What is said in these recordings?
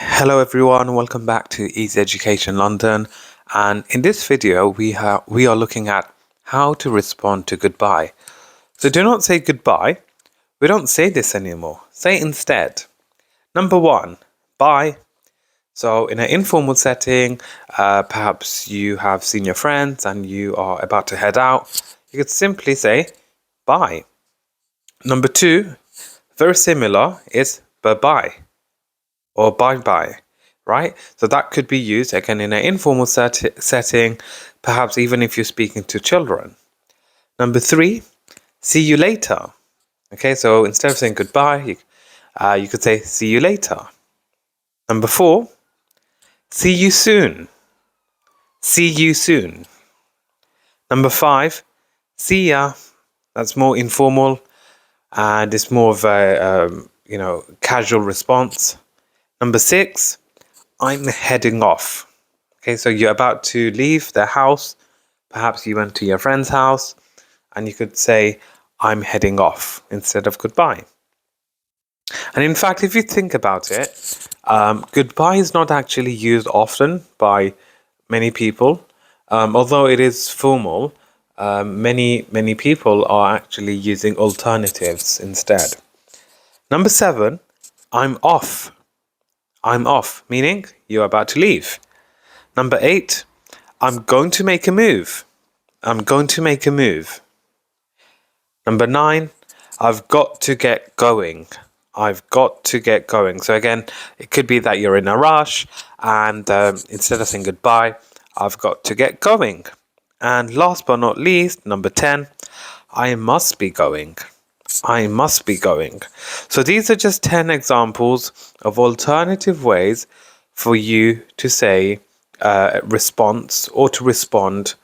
Hello everyone, welcome back to Easy Education London, and in this video we are looking at how to respond to goodbye. So do not say goodbye. We don't say this anymore. Say instead. Number one, bye. So in an informal setting, perhaps you have seen your friends and you are about to head out. You could simply say bye. Number two, very similar, is bye-bye or bye-bye, right? So that could be used again in an informal setting, perhaps even if you're speaking to children. Number three, see you later. Okay, so instead of saying goodbye, you could say see you later. Number four, see you soon. See you soon. Number five, see ya. That's more informal and it's more of a casual response. Number six, I'm heading off. Okay, so you're about to leave the house. Perhaps you went to your friend's house and you could say, I'm heading off instead of goodbye. And in fact, if you think about it, goodbye is not actually used often by many people. Although it is formal, many people are actually using alternatives instead. Number seven, I'm off. I'm off, meaning you're about to leave. Number eight, I'm going to make a move. I'm going to make a move. Number nine, I've got to get going. I've got to get going. So again, it could be that you're in a rush and instead of saying goodbye, I've got to get going. And last but not least, number 10, I must be going. I must be going. So these are just 10 examples of alternative ways for you to say response or to respond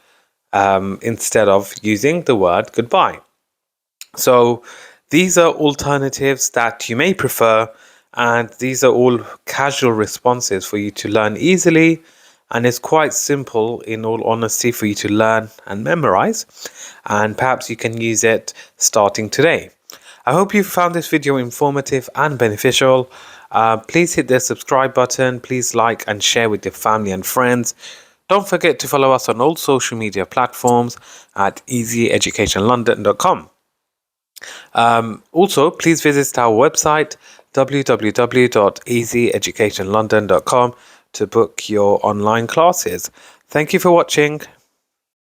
instead of using the word goodbye. So these are alternatives that you may prefer, and these are all casual responses for you to learn easily, and it's quite simple in all honesty for you to learn and memorize, and perhaps you can use it starting today. I hope you found this video informative and beneficial. Please hit the subscribe button. Please like and share with your family and friends. Don't forget to follow us on all social media platforms at easyeducationlondon.com. Also, please visit our website www.easyeducationlondon.com to book your online classes. Thank you for watching.